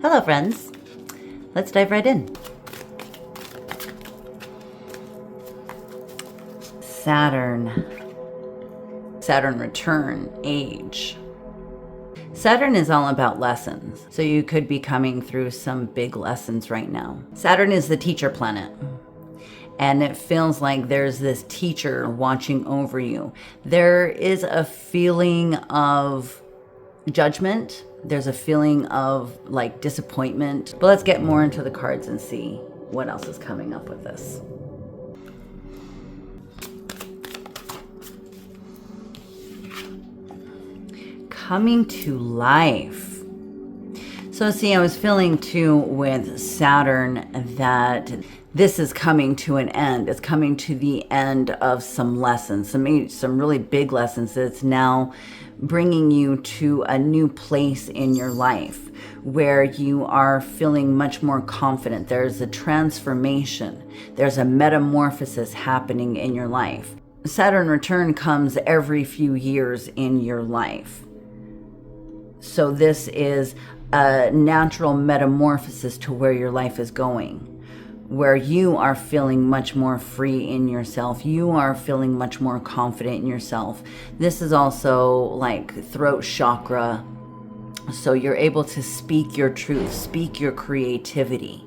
Hello, friends. Let's dive right in. Saturn return, age. Saturn is all about lessons. So you could be coming through some big lessons right now. Saturn is the teacher planet. And it feels like there's this teacher watching over you. There is a feeling of judgment. There's a feeling of like disappointment. But let's get more into the cards and see what else is coming up with this. Coming to life. So see, I was feeling too with Saturn that this is coming to an end. It's coming to the end of some lessons, some really big lessons that's now bringing you to a new place in your life where you are feeling much more confident. There's a transformation. There's a metamorphosis happening in your life. Saturn return comes every few years in your life. So this is a natural metamorphosis to where your life is going, where you are feeling much more free in yourself. You are feeling much more confident in yourself. This is also like throat chakra. So you're able to speak your truth, speak your creativity.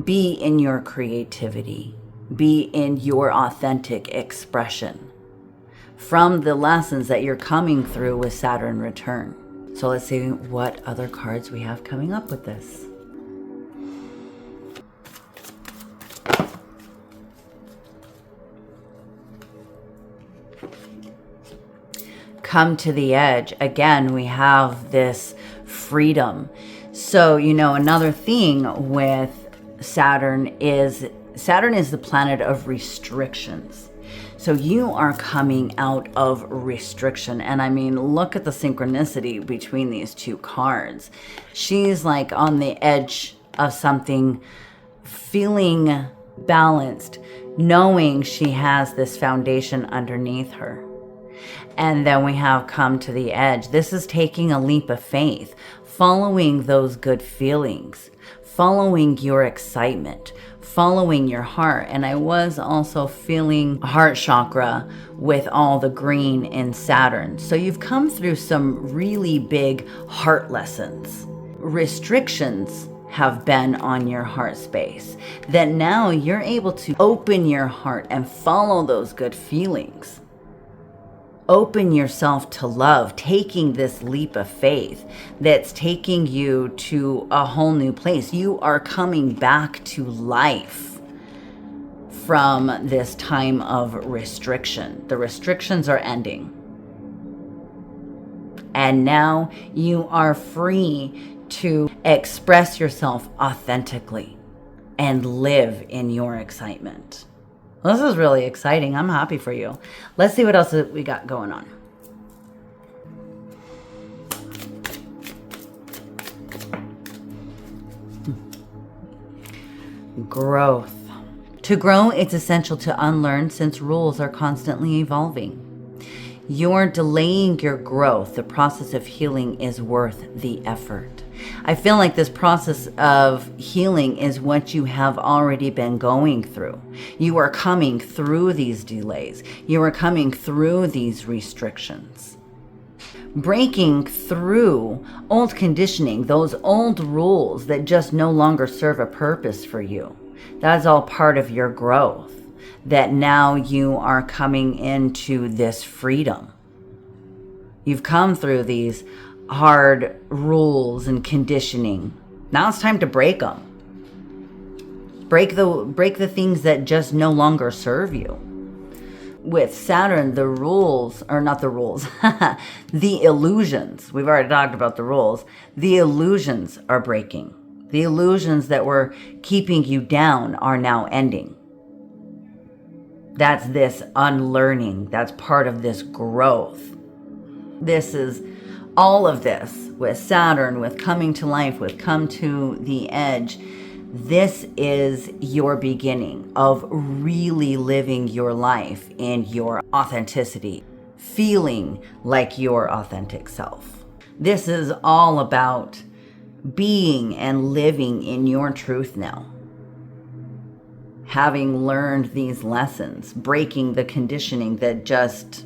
Be in your creativity. Be in your authentic expression from the lessons that you're coming through with Saturn return. So let's see what other cards we have coming up with this. Come to the edge. Again, we have this freedom. So, another thing with Saturn is the planet of restrictions. So you are coming out of restriction. And I mean, look at the synchronicity between these two cards. She's like on the edge of something, feeling balanced, knowing she has this foundation underneath her. And then we have come to the edge. This is taking a leap of faith, following those good feelings, following your excitement, following your heart. And I was also feeling heart chakra with all the green in Saturn. So you've come through some really big heart lessons. Restrictions have been on your heart space that now you're able to open your heart and follow those good feelings. Open yourself to love, taking this leap of faith that's taking you to a whole new place. You are coming back to life from this time of restriction. The restrictions are ending. And now you are free to express yourself authentically and live in your excitement. Well, this is really exciting. I'm happy for you. Let's see what else we got going on. Growth. To grow, it's essential to unlearn since rules are constantly evolving. You're delaying your growth. The process of healing is worth the effort. I feel like this process of healing is what you have already been going through. You are coming through these delays. You are coming through these restrictions. Breaking through old conditioning, those old rules that just no longer serve a purpose for you. That's all part of your growth, that now you are coming into this freedom. You've come through these hard rules and conditioning. Now it's time to break them. Break the things that just no longer serve you. With Saturn, the rules, or not the rules, the illusions. We've already talked about the rules. The illusions are breaking. The illusions that were keeping you down are now ending. That's this unlearning. That's part of this growth. This is all of this with Saturn, with coming to life, with come to the edge. This is your beginning of really living your life in your authenticity, feeling like your authentic self. This is all about being and living in your truth now. Having learned these lessons, breaking the conditioning that just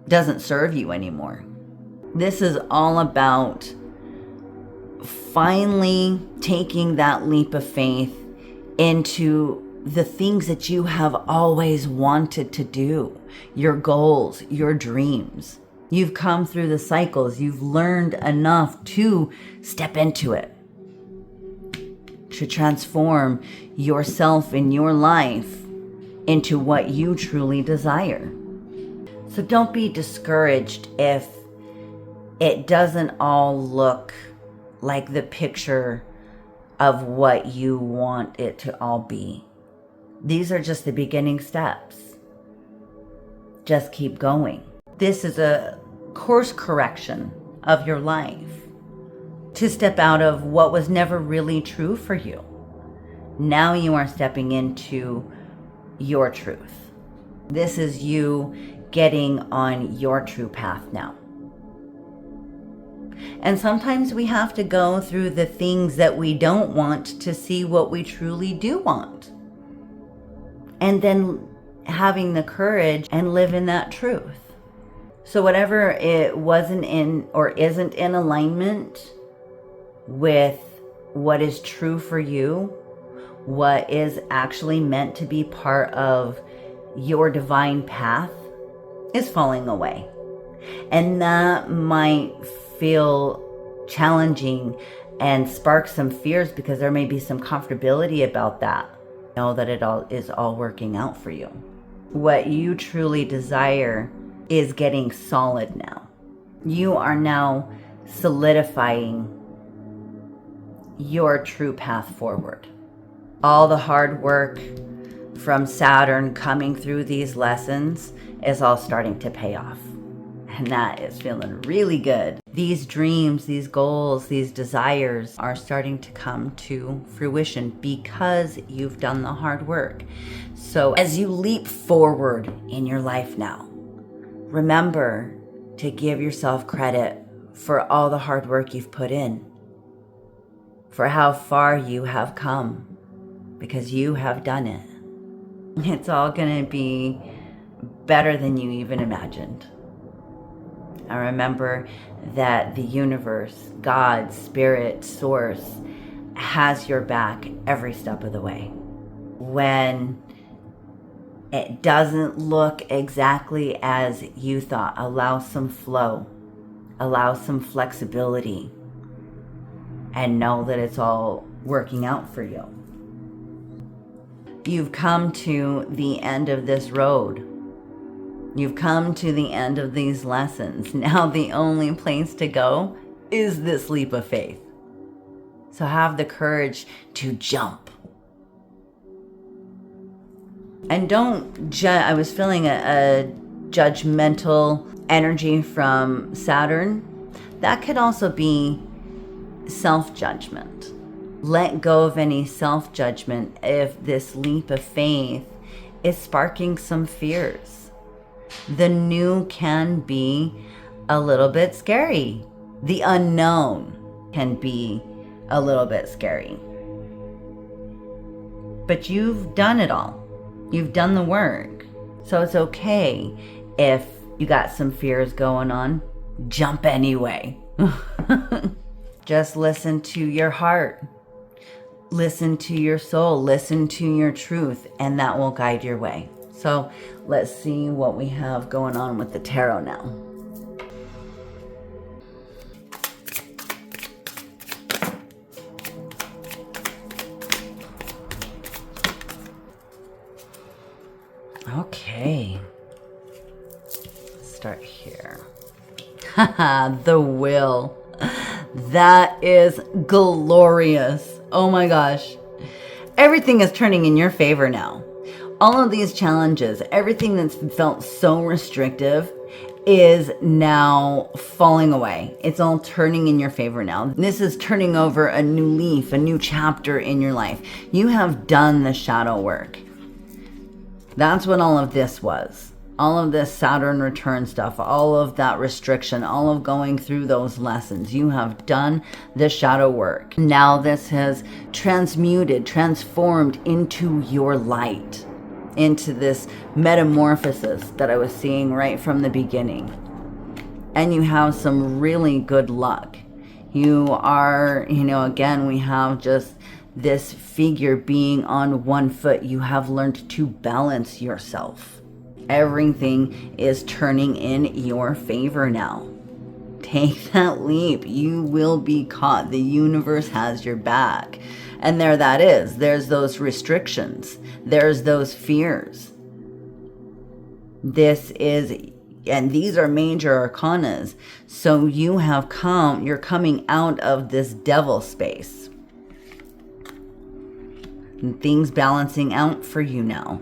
doesn't serve you anymore. This is all about finally taking that leap of faith into the things that you have always wanted to do, your goals, your dreams. You've come through the cycles. You've learned enough to step into it, to transform yourself and your life into what you truly desire. So don't be discouraged if it doesn't all look like the picture of what you want it to all be. These are just the beginning steps. Just keep going. This is a course correction of your life to step out of what was never really true for you. Now you are stepping into your truth. This is you getting on your true path now. And sometimes we have to go through the things that we don't want to see what we truly do want. And then having the courage and live in that truth. So whatever it wasn't in or isn't in alignment with what is true for you, what is actually meant to be part of your divine path, is falling away. And that might feel challenging and spark some fears because there may be some comfortability about that. Know that it all is all working out for you. What you truly desire is getting solid now. You are now solidifying your true path forward. All the hard work from Saturn coming through these lessons is all starting to pay off. And that is feeling really good. These dreams, these goals, these desires are starting to come to fruition because you've done the hard work. So as you leap forward in your life now, remember to give yourself credit for all the hard work you've put in, for how far you have come, because you have done it. It's all going to be better than you even imagined. I remember that the universe, God, Spirit, Source, has your back every step of the way. When it doesn't look exactly as you thought, allow some flow, allow some flexibility, and know that it's all working out for you. You've come to the end of this road. You've come to the end of these lessons. Now the only place to go is this leap of faith. So have the courage to jump. And don't I was feeling a judgmental energy from Saturn. That could also be self-judgment. Let go of any self-judgment if this leap of faith is sparking some fears. The new can be a little bit scary. The unknown can be a little bit scary. But you've done it all. You've done the work. So it's okay if you got some fears going on. Jump anyway. Just listen to your heart. Listen to your soul. Listen to your truth, and that will guide your way. So let's see what we have going on with the tarot now. Okay. Let's start here. Haha, the Will. That is glorious. Oh my gosh. Everything is turning in your favor now. All of these challenges, everything that's felt so restrictive is now falling away. It's all turning in your favor now. This is turning over a new leaf, a new chapter in your life. You have done the shadow work. That's what all of this was. all of this Saturn return stuff, all of that restriction, all of going through those lessons. You have done the shadow work. Now this has transmuted, transformed into your light, into this metamorphosis that I was seeing right from the beginning. And you have some really good luck. You are, again, we have just this figure being on one foot. You have learned to balance yourself. Everything is turning in your favor now. Take that leap. You will be caught. The universe has your back. And there that is. There's those restrictions. There's those fears. And these are major arcanas. So you're coming out of this devil space. And things balancing out for you now.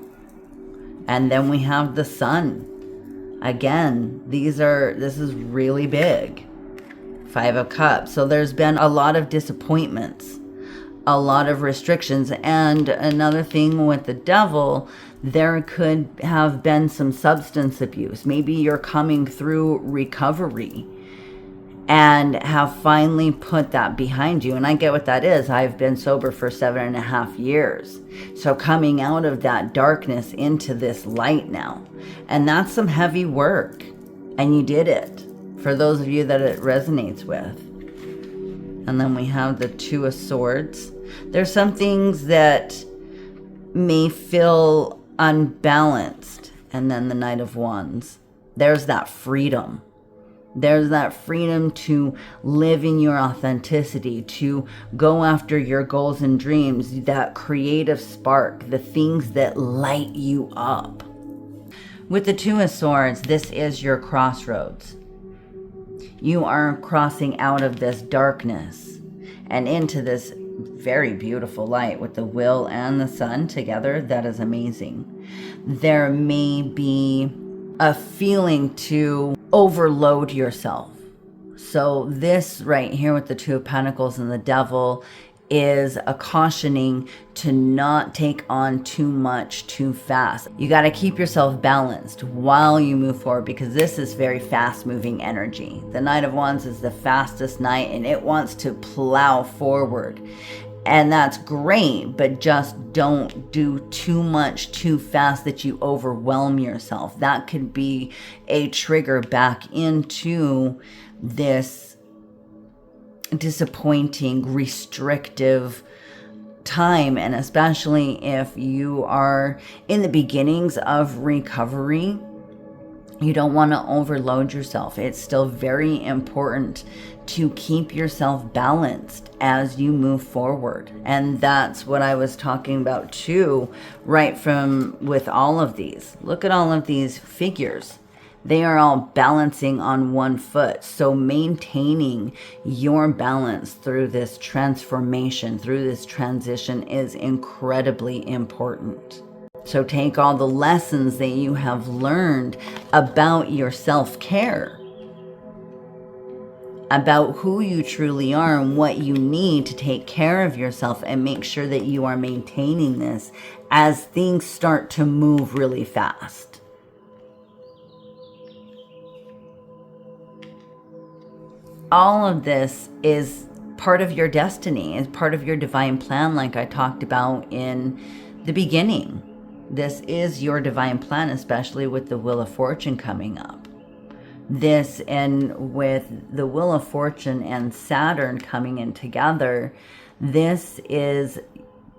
And then we have the sun. Again, this is really big. 5 of Cups. So there's been a lot of disappointments, a lot of restrictions. And another thing with the devil, there could have been some substance abuse. Maybe you're coming through recovery and have finally put that behind you. And I get what that is. I've been sober for 7.5 years. So coming out of that darkness into this light now. And that's some heavy work. And you did it. For those of you that it resonates with. And then we have the 2 of Swords. There's some things that may feel unbalanced. And then the Knight of Wands. There's that freedom. There's that freedom to live in your authenticity, to go after your goals and dreams, that creative spark, the things that light you up. With the 2 of Swords, this is your crossroads. You are crossing out of this darkness and into this very beautiful light with the Wheel and the Sun together. That is amazing. There may be a feeling to overload yourself. So this right here with the 2 of Pentacles and the Devil is a cautioning to not take on too much too fast. You got to keep yourself balanced while you move forward, because this is very fast moving energy. The Knight of Wands is the fastest knight and it wants to plow forward. And that's great, but just don't do too much too fast that you overwhelm yourself. That could be a trigger back into this disappointing, restrictive time. And especially if you are in the beginnings of recovery, you don't want to overload yourself. It's still very important to keep yourself balanced as you move forward. And that's what I was talking about too, right from with all of these. Look at all of these figures. They are all balancing on one foot. So maintaining your balance through this transformation, through this transition is incredibly important. So take all the lessons that you have learned about your self-care, about who you truly are and what you need to take care of yourself, and make sure that you are maintaining this as things start to move really fast. All of this is part of your destiny, is part of your divine plan, like I talked about in the beginning. This is your divine plan, especially with the Wheel of Fortune coming up. This, and with the Wheel of Fortune and Saturn coming in together, this is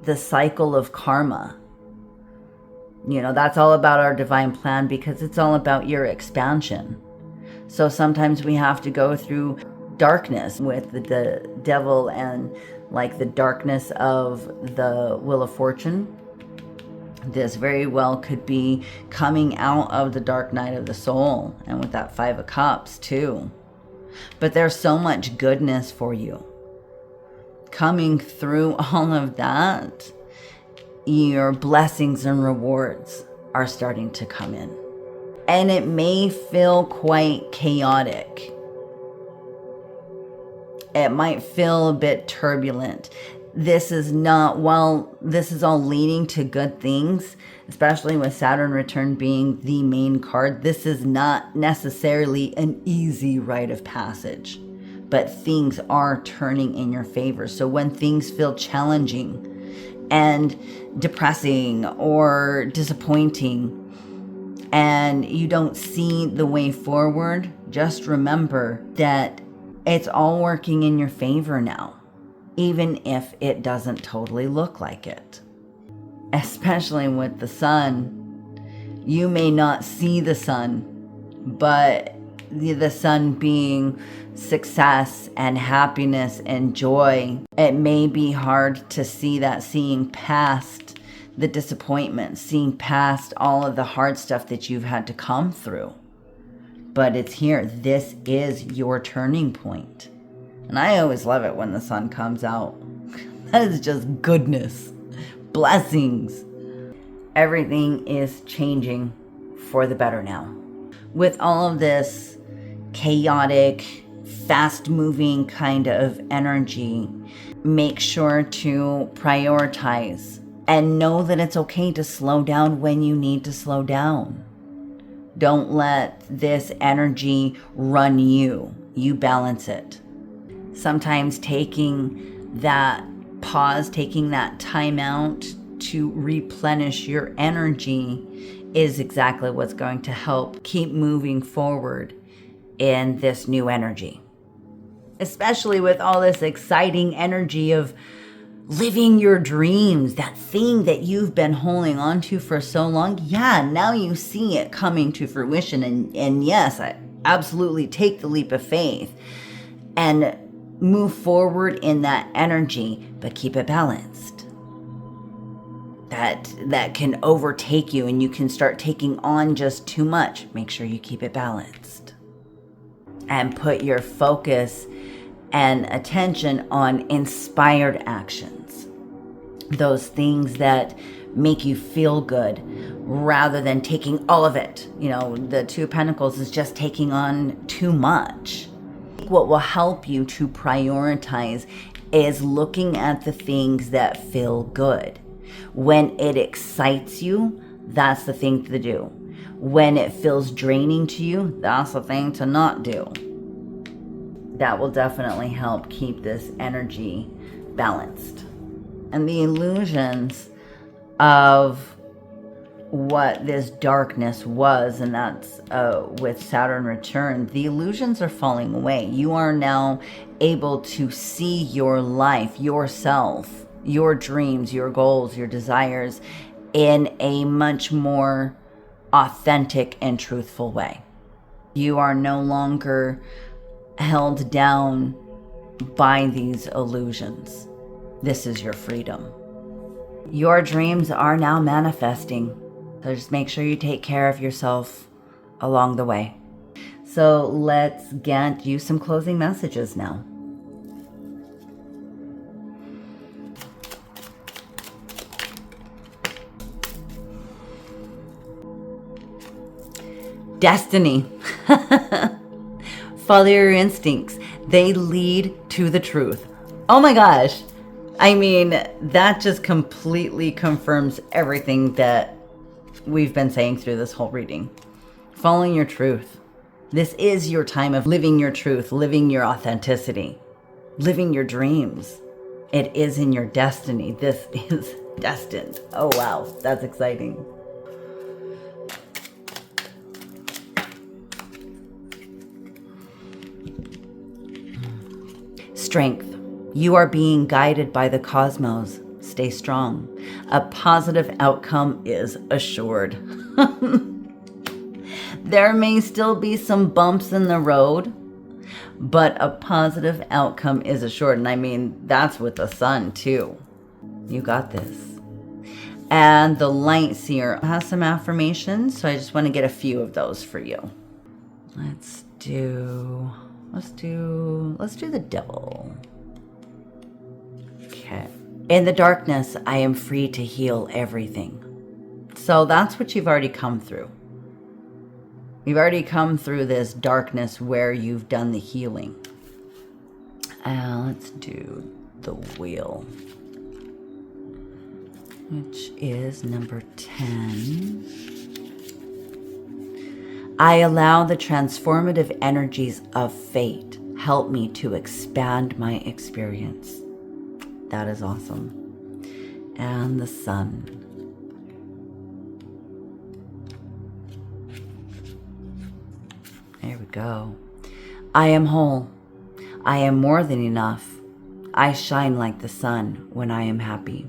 the cycle of karma. You know, that's all about our divine plan, because it's all about your expansion. So sometimes we have to go through darkness with the devil, and like the darkness of the Wheel of Fortune. This very well could be coming out of the dark night of the soul, and with that 5 of Cups too. But there's so much goodness for you. Coming through all of that, your blessings and rewards are starting to come in. And it may feel quite chaotic. It might feel a bit turbulent. this is not, while this is all leading to good things, especially with Saturn return being the main card, this is not necessarily an easy rite of passage, but things are turning in your favor. So when things feel challenging and depressing or disappointing and you don't see the way forward, just remember that it's all working in your favor now, even if it doesn't totally look like it. Especially with the sun, you may not see the sun, but the sun being success and happiness and joy, it may be hard to see that, seeing past the disappointment, seeing past all of the hard stuff that you've had to come through. But it's here. This is your turning point. And I always love it when the sun comes out. That is just goodness, blessings. Everything is changing for the better now. With all of this chaotic, fast-moving kind of energy, make sure to prioritize and know that it's okay to slow down when you need to slow down. Don't let this energy run you. You balance it. Sometimes taking that pause, taking that time out to replenish your energy is exactly what's going to help keep moving forward in this new energy. Especially with all this exciting energy of living your dreams, that thing that you've been holding on to for so long. Yeah, now you see it coming to fruition. And yes, I absolutely take the leap of faith and move forward in that energy, but keep it balanced. That can overtake you and you can start taking on just too much. Make sure you keep it balanced. And put your focus and attention on inspired actions. Those things that make you feel good rather than taking all of it. You know, the Two of Pentacles is just taking on too much. What will help you to prioritize is looking at the things that feel good. When it excites you, that's the thing to do. When it feels draining to you, that's the thing to not do. That will definitely help keep this energy balanced. And the illusions of what this darkness was, and that's with Saturn return, the illusions are falling away. You are now able to see your life, yourself, your dreams, your goals, your desires in a much more authentic and truthful way. You are no longer held down by these illusions. This is your freedom. Your dreams are now manifesting. So just make sure you take care of yourself along the way. So let's get you some closing messages now. Destiny. Follow your instincts. They lead to the truth. Oh my gosh. I mean, that just completely confirms everything that we've been saying through this whole reading. Following your truth. This is your time of living your truth, living your authenticity, living your dreams. It is in your destiny. This is destined. Oh wow, that's exciting. Strength. You are being guided by the cosmos. Stay strong. A positive outcome is assured. There may still be some bumps in the road, but a positive outcome is assured. And I mean, that's with the sun too. You got this. And the light seer has some affirmations, so I just want to get a few of those for you. Let's do the devil. Okay. In the darkness, I am free to heal everything. So that's what you've already come through. You've already come through this darkness where you've done the healing. Let's do the the wheel, which is number 10. I allow the transformative energies of fate help me to expand my experience. That is awesome. And the sun. There we go. I am whole. I am more than enough. I shine like the sun when I am happy.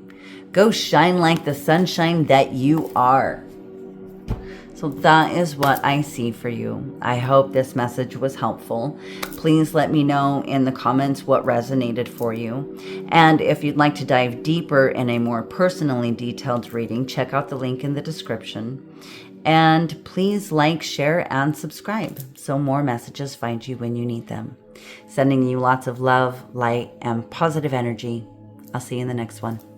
Go shine like the sunshine that you are. So that is what I see for you. I hope this message was helpful. Please let me know in the comments what resonated for you. And if you'd like to dive deeper in a more personally detailed reading, check out the link in the description. And please like, share, and subscribe so more messages find you when you need them. Sending you lots of love, light, and positive energy. I'll see you in the next one.